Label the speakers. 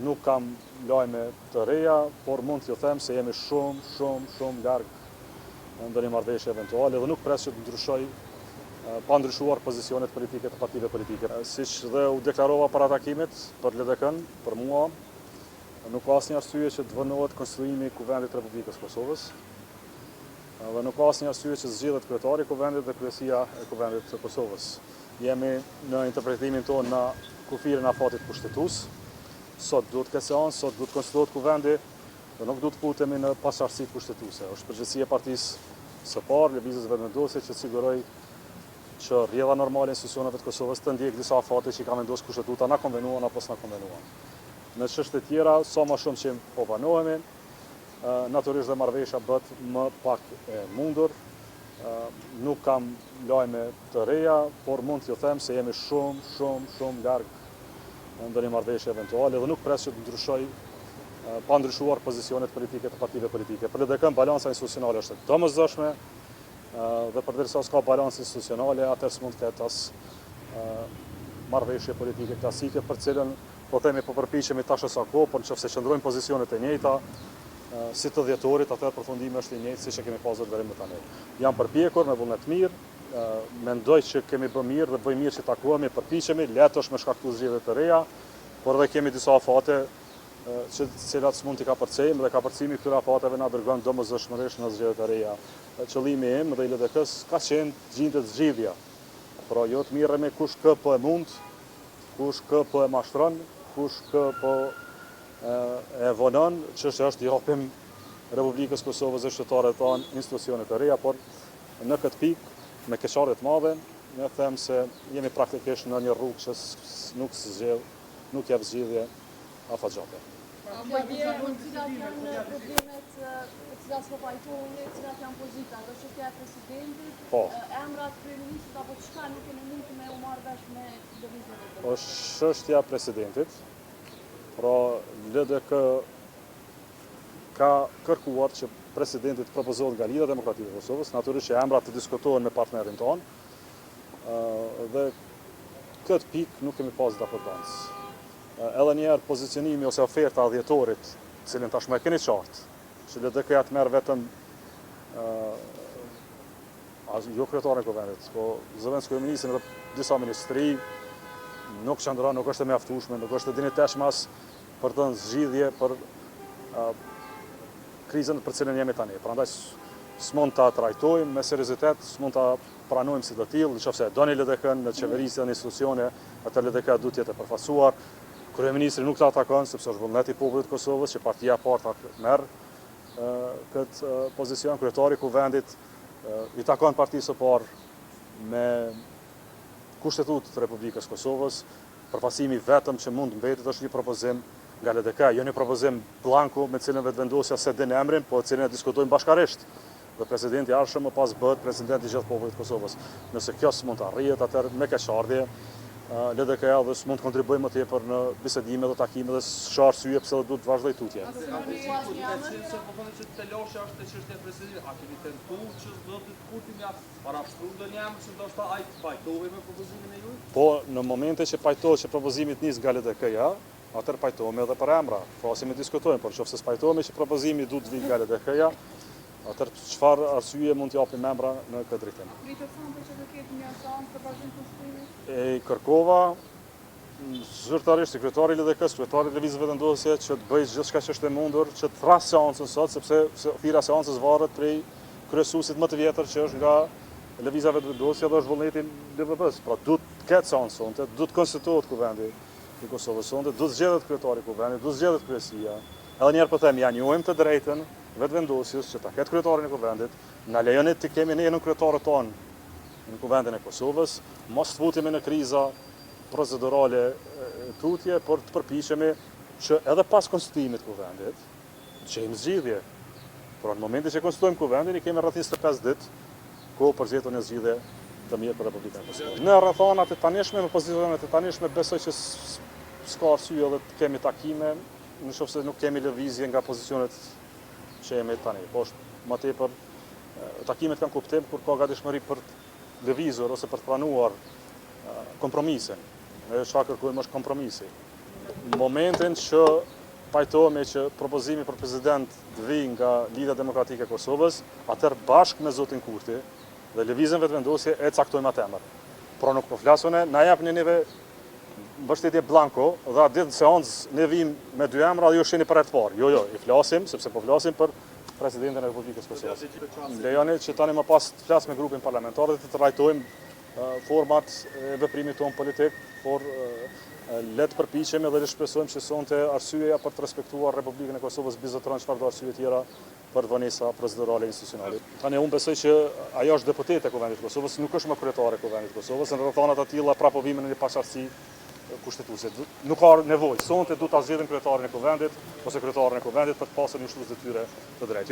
Speaker 1: nuk kam lajme të reja, por mund t'ju them se jemi shumë larg ndonjë marrëveshje eventuale dhe nuk pres që të ndryshoj pa ndryshuar pozicionet politike të partive politike. Siç dhe u deklarova para takimit për LDK-n, për mua, nuk ka asnjë arsye që të vënohet konstituimi i Kuvendit të Republikës Kosovës. Dhe nuk ka asnjë arsye që zgjedhet kryetari i Kuvendit dhe kryesia e Kuvendit të Kosovës. Jemi në interpretimin tonë në kufirin e afatit kushtetues. Sot duhet këtë seancë, sot duhet konstituohet Kuvendi dhe nuk duhet futemi në pasardhësi kushtetuese. Është përgjegjësia e partisë së parë, lëvizjes vendosje që të siguroj që rrjedha normale e institucioneve të Kosovës të ndjek disa afate që i ka vendosur kushtetuta na konvenuan apo s'na konvenuan. Në çështje të tjera, sa më shumë që po panohemi, natyrisht dhe marrëveshja bëhet më pak e mundur. Nuk kam lajme të reja, por mund t'ju them se jemi shumë larg ndonjë marrëveshje eventuale dhe nuk pres që të ndryshoj pa ndryshuar pozicionet politike të partive politike. Për LDK-n balanca institucionale është e domosdoshme dhe përderisa s'ka balancë institucionale, atëherë s'mund të ketë as marrëveshje politike klasike për cilën po themi po përpiqemi tash sa kohë, por nëse qëndrojmë pozicionet e njëjta si të dhjetorit, atëherë përfundimi është i njëjtë siç e kemi pasur deri më tani. Jam përpjekur me vullnet mirë, mendoj që kemi bërë mirë dhe bëjmë mirë që takohemi, përpiqemi, letë është me shkaktu zgjedhje të reja, por edhe kemi disa afate që cilat s'mund t'i kapërcejmë dhe kapërcimi këtyre afateve na dërgon domosdoshmërisht në zgjedhje të reja. Qëllimi im dhe i LDK-s ka qenë gjindet zgjidhja. Pra jo të mirremi kush kë po e mund, kush kë po e mashtron, kush kë po e vonon, çështja është japim Republikës Kosovës dhe qytetarëve tanë institucione të reja, por në këtë pikë me keqardhje të madhe, ne them se jemi praktikisht në një rrugë që nuk jep zgjidhje afatgjate.
Speaker 2: Cilat janë problemet të cilat s'po pajtoheni, cilat janë pozita, do çështja e presidentit, emrat kryeministit apo çka nuk keni mund me u marrë vesh me lëvizjen e tij?
Speaker 1: Është çështja e presidentit. Pra LDK ka kërkuar që presidenti të propozohet nga Lidhja Demokratike e Kosovës, natyrisht që emrat të diskutohen me partnerin tonë, dhe këtë pikë nuk kemi pas dakordancë. Edhe njerë pozicionimi ose oferta dhjetorit, cilin tashmë e keni qartë, që LDK-ja të merr vetëm jo kryetarin e Kuvendit, po zëvendës kryeministrin dhe disa ministri, nuk qëndron, nuk është e mjaftueshme, nuk është e dinjiteshme as për të zgjidhje për krizën për cilën jemi tani. Prandaj s'mund ta trajtojmë me seriozitet, s'mund ta pranojmë si të tillë, nëse doni LDK-n në qeverisje dhe në institucione, atë LDK duhet të jetë e përfaqësuar. Kryeministri nuk ta atakon sepse është vullneti i popullit të Kosovës që partia e parë merr këtë pozicion. Kryetari i Kuvendit i takon partisë së parë me kushtetutë të Republikës Kosovës. Përfaqësimi vetëm që mund mbetet është një propozim nga LDK, jo një propozim blanko me cilën vetëvendosja se din emrin, po cilën e diskutojmë bashkarisht. Dhe presidenti i ardhshëm më pas bëhet president i gjithë popullit të Kosovës. Nëse kjo s'mund të arrihet, atëherë me keqardhje LDK-ja dhe s'mund të kontribuojë më tepër në bisedime dhe takime dhe s'ka arsye pse duhet të vazhdoj tutje. Po, në momente që pajtohet që propozimi nis nga LDK-ja, atëherë pajtohemi edhe për emra. Flasim e diskutojmë, por nëse pajtohemi që propozimi duhet të vijë nga LDK-ja, atëherë çfarë arsye mund të japim emra në këtë drejtim? Kërkova zyrtarisht sekretari i LDK-s, kryetari i lëvizjeve vendosje që të bëjë gjithçka që është e mundur që të thras seancën sot, sepse fira e seancës varet prej kryesuesit më të vjetër që është nga lëvizja vendosje dhe është vullneti i LVP-s. Pra duhet të ketë seancë sonte, duhet të konstituohet Kuvendi i Kosovës sonte, duhet zgjedhet kryetari i Kuvendit, duhet zgjedhet kryesia. Edhe një herë po them, ja njohim të drejtën vetëvendosjes që ta ketë kryetarin e Kuvendit, na lejoni të kemi ne në kryetarët tonë në Kuvendin e Kosovës, mos të futemi në kriza procedurale tutje, por të përpiqemi që edhe pas konstituimit të Kuvendit, të gjejmë zgjidhje. Por në momentin që konstituojmë Kuvendin, i kemi rreth 25 ditë kohë për zgjedhjen e zgjidhje të mirë për Republikën e Kosovës. Në rrethanat e tanishme, me pozicionet e tanishme, besoj që s'ka arsye edhe të kemi takime, nëse nuk kemi lëvizje nga pozicionet që jemi tani. Po është më tepër takimet kanë kuptim kur ka gatishmëri për të lëvizur ose për të pranuar kompromisin. Ne çfarë kërkojmë është kompromisi. Në momentin që pajtohemi që propozimi për president të vijë nga Lidhja Demokratike e Kosovës, atëherë bashkë me zotin Kurti dhe lëvizjen vetëvendosje e caktojmë atë emër. Pra nuk po flasune, na japni neve mbështetje blanko dhe atë ditë seancë ne vim me 2 emra dhe ju shihni për herë të parë. Jo, i flasim sepse po flasim për presidentin e Republikës Kosovës. Lejoni që tani më pas të flas me grupin parlamentar dhe të trajtojmë format e veprimit tonë politik, por le të përpiqemi dhe le shpresojmë që sonte arsyeja për të respektuar Republikën e Kosovës bizotron çfarëdo arsye tjera për vonesa procedurale institucionale. Tani unë besoj që ajo është deputete e Kuvendit të Kosovës, nuk është më kryetare e Kuvendit të Kosovës, në rrethana të tilla prapë vime në një paqartësi kushtetuese. Nuk ka nevojë. Sonte duhet ta zgjedhin kryetarin e Kuvendit ose kryetaren e Kuvendit për të pasur një shtrues detyre të drejtë.